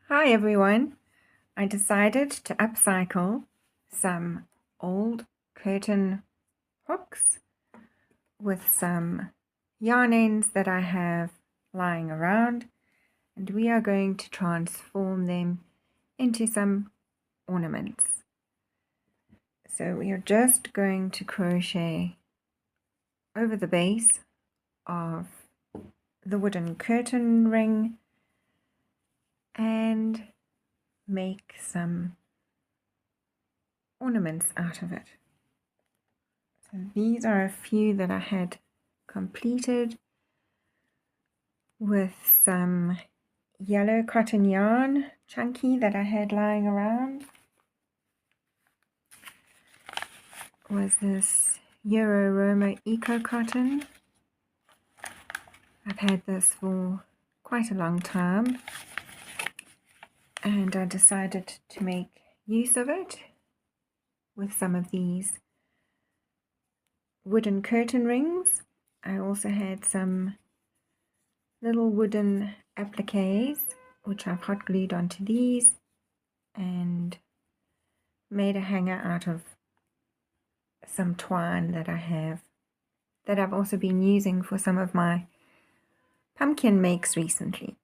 Hi everyone! I decided to upcycle some old curtain hooks with some yarn ends that I have lying around, and we are going to transform them into some ornaments. So we are just going to crochet over the base of the wooden curtain ring and make some ornaments out of it. So these are a few that I had completed with some yellow cotton yarn, chunky, that I had lying around. Was this Euro Roma Eco Cotton. I've had this for quite a long time and I decided to make use of it with some of these wooden curtain rings. I also had some little wooden appliques which I've hot glued onto these and made a hanger out of some twine that I have, that I've also been using for some of my pumpkin makes recently.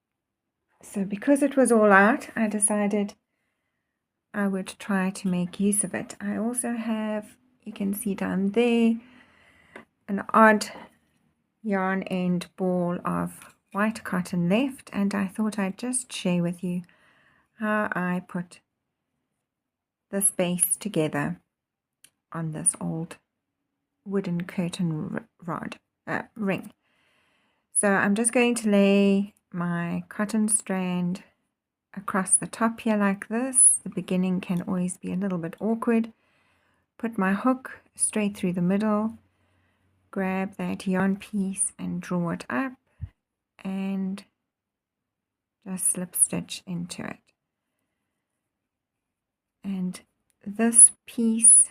So because it was all out, I decided I would try to make use of it. I also have, you can see down there, an odd yarn end ball of white cotton left, and I thought I'd just share with you how I put this base together on this old wooden curtain ring. So I'm just going to lay my cotton strand across the top here like this. The beginning can always be a little bit awkward. Put my hook straight through the middle, grab that yarn piece and draw it up and just slip stitch into it. And this piece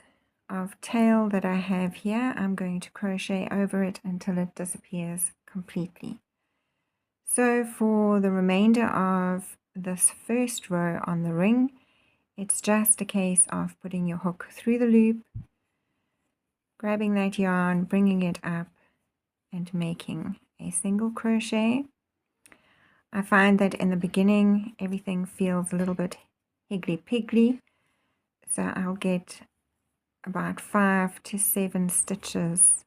of tail that I have here, I'm going to crochet over it until it disappears completely. So for the remainder of this first row on the ring, it's just a case of putting your hook through the loop, grabbing that yarn, bringing it up and making a single crochet. I find that in the beginning everything feels a little bit higgly-piggly, so I'll get about 5 to 7 stitches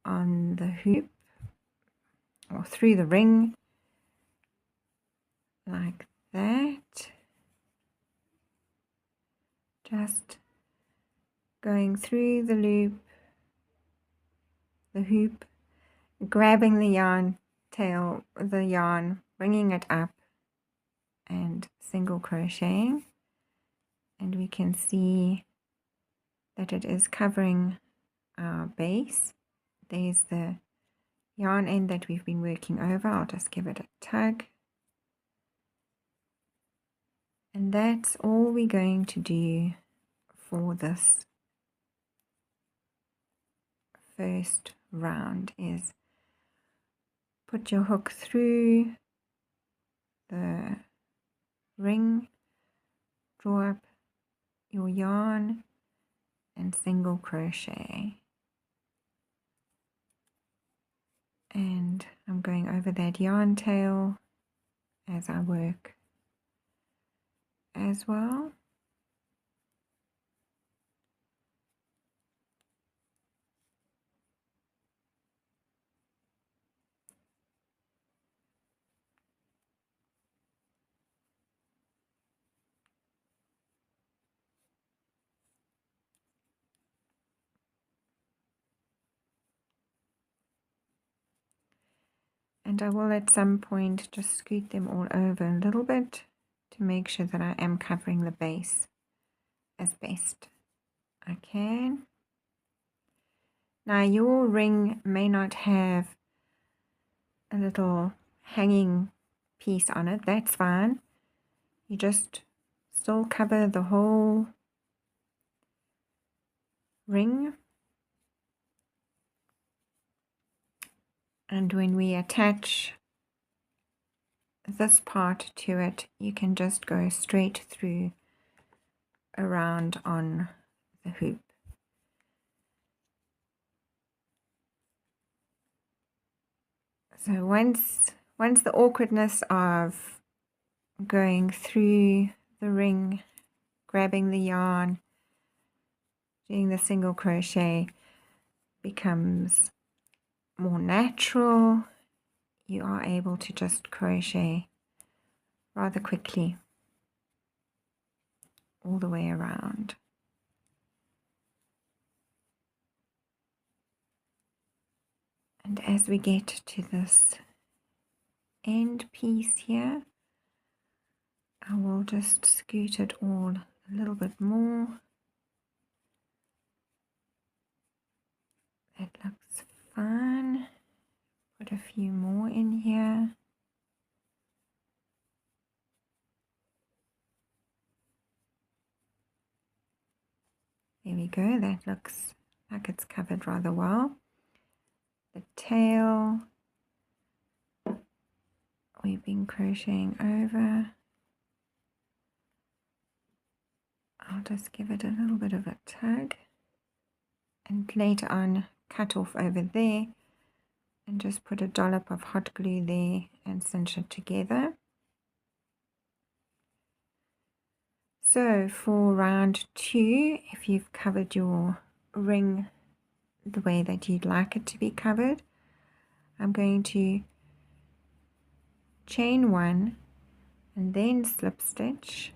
on the hoop or through the ring like that, just going through the loop, the hoop, grabbing the yarn tail, the yarn, bringing it up and single crocheting, and we can see that it is covering our base. There's the yarn end that we've been working over. I'll just give it a tug, and that's all we're going to do for this first round, is put your hook through the ring, draw up your yarn and single crochet. And I'm going over that yarn tail as I work as well. And I will at some point just scoot them all over a little bit to make sure that I am covering the base as best I can. Now your ring may not have a little hanging piece on it, that's fine. You just still cover the whole ring, and when we attach this part to it, you can just go straight through around on the hoop. So once the awkwardness of going through the ring, grabbing the yarn, doing the single crochet becomes more natural, you are able to just crochet rather quickly all the way around. And as we get to this end piece here, I will just scoot it all a little bit more. That looks fine. Put a few more in here. There we go, that looks like it's covered rather well. The tail, we've been crocheting over. I'll just give it a little bit of a tug and later on cut off over there and just put a dollop of hot glue there and cinch it together. So for round 2, if you've covered your ring the way that you'd like it to be covered, I'm going to chain 1 and then slip stitch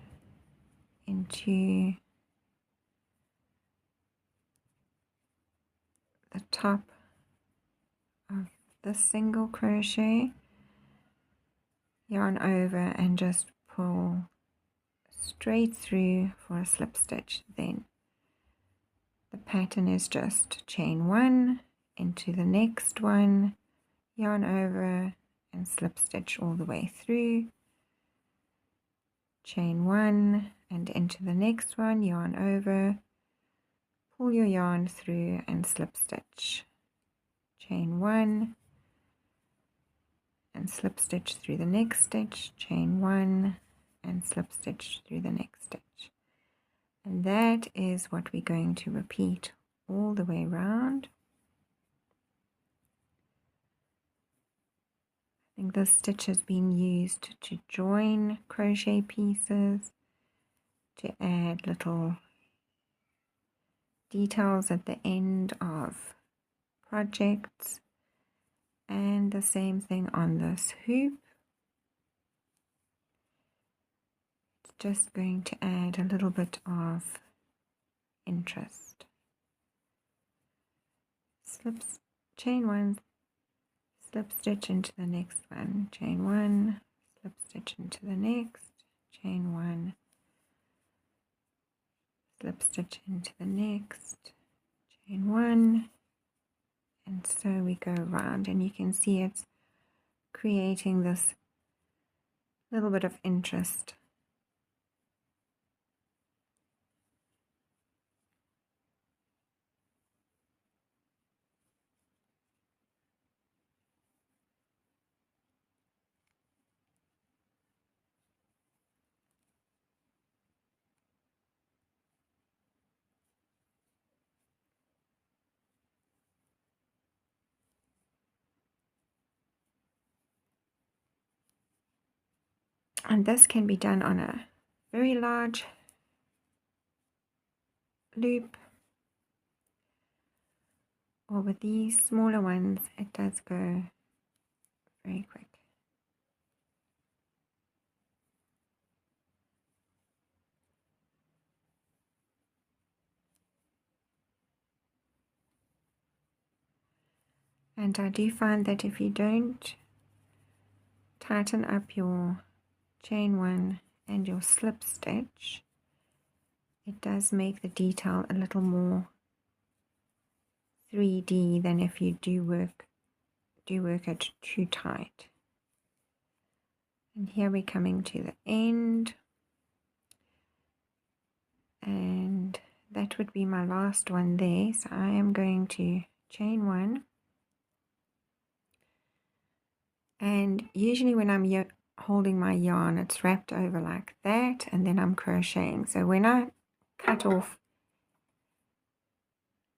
into the top of the single crochet, yarn over and just pull straight through for a slip stitch. Then the pattern is just chain 1 into the next one, yarn over and slip stitch all the way through, chain 1 and into the next one, yarn over, pull your yarn through and slip stitch, chain 1 and slip stitch through the next stitch, chain 1 and slip stitch through the next stitch. And that is what we're going to repeat all the way around. I think this stitch has been used to join crochet pieces, to add little details at the end of projects, and the same thing on this hoop. It's just going to add a little bit of interest. Chain 1, slip stitch into the next one, chain 1, slip stitch into the next, chain 1, slip stitch into the next, chain 1, and so we go around, and you can see it's creating this little bit of interest. And this can be done on a very large loop, or with these smaller ones it does go very quick. And I do find that if you don't tighten up your chain 1 and your slip stitch, it does make the detail a little more 3D than if you do work it too tight. And here we're coming to the end, and that would be my last one there. So I am going to chain 1, and usually when I'm holding my yarn, it's wrapped over like that, and then I'm crocheting. So when I cut off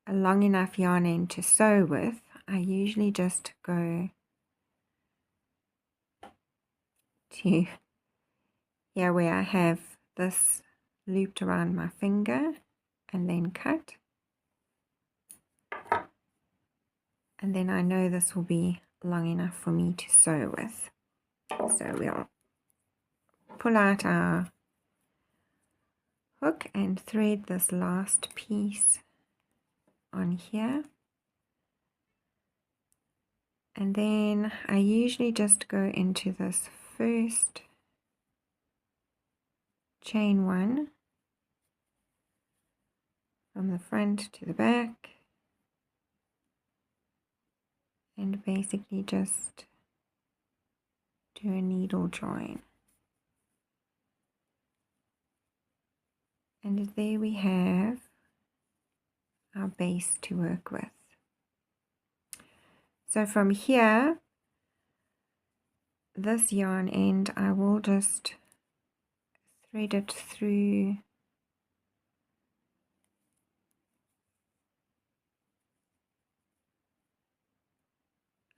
a long enough yarn end to sew with, I usually just go to here where I have this looped around my finger and then cut, and then I know this will be long enough for me to sew with. So we'll pull out our hook and thread this last piece on here, and then I usually just go into this first chain one from the front to the back, and basically just do a needle join. And there we have our base to work with. So from here, this yarn end, I will just thread it through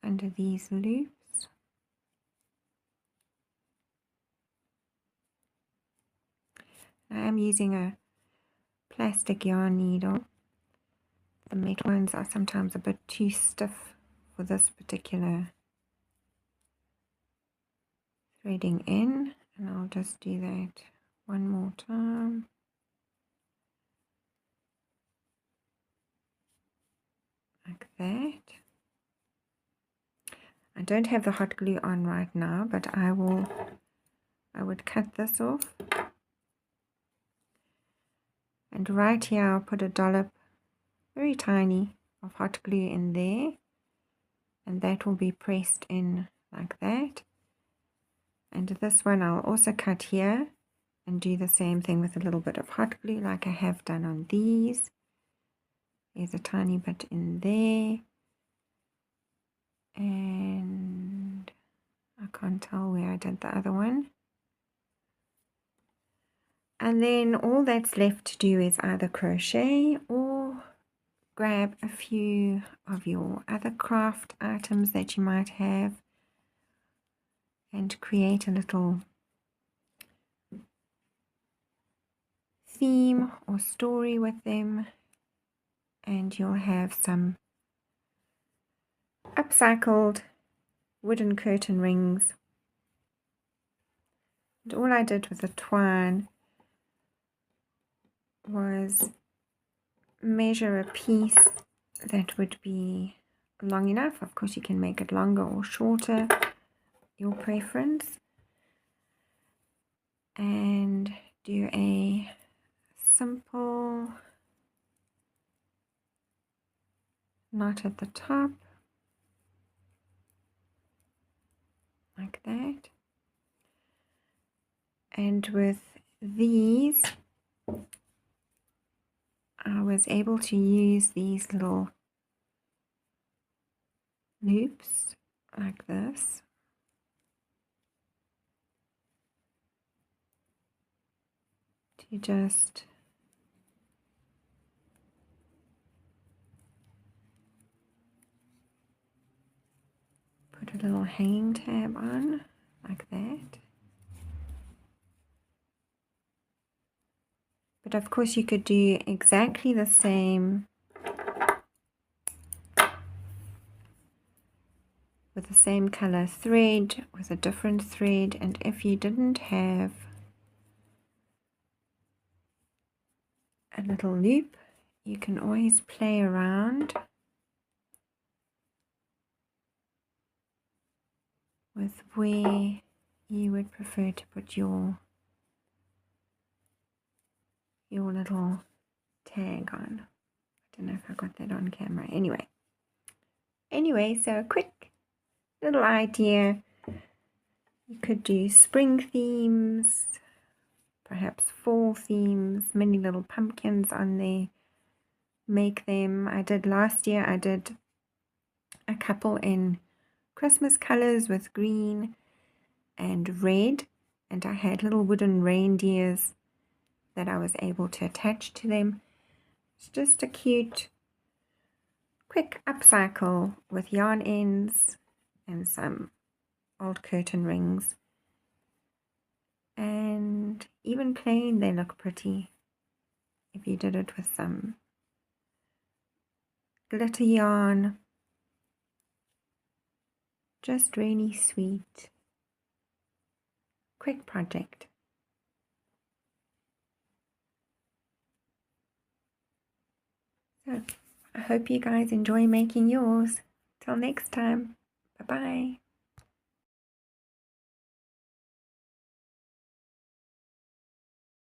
under these loops. I am using a plastic yarn needle. The metal ones are sometimes a bit too stiff for this particular threading in, and I'll just do that one more time. Like that. I don't have the hot glue on right now, but I would cut this off. And right here I'll put a dollop, very tiny, of hot glue in there, and that will be pressed in like that. And this one I'll also cut here and do the same thing with a little bit of hot glue like I have done on these. There's a tiny bit in there, and I can't tell where I did the other one. And then all that's left to do is either crochet or grab a few of your other craft items that you might have and create a little theme or story with them, and you'll have some upcycled wooden curtain rings. And all I did with the twine was measure a piece that would be long enough. Of course you can make it longer or shorter, your preference, and do a simple knot at the top like that. And with these I was able to use these little loops like this to just put a little hanging tab on like that. But of course you could do exactly the same with the same color thread with a different thread, and if you didn't have a little loop, you can always play around with where you would prefer to put your little tag on. I don't know if I got that on camera. Anyway, so a quick little idea. You could do spring themes, perhaps fall themes, many little pumpkins on there. Make them. I did last year, I did a couple in Christmas colors with green and red, and I had little wooden reindeers that I was able to attach to them. It's just a cute quick upcycle with yarn ends and some old curtain rings, and even plain they look pretty if you did it with some glitter yarn. Just really sweet, quick project. So I hope you guys enjoy making yours. Till next time, bye bye.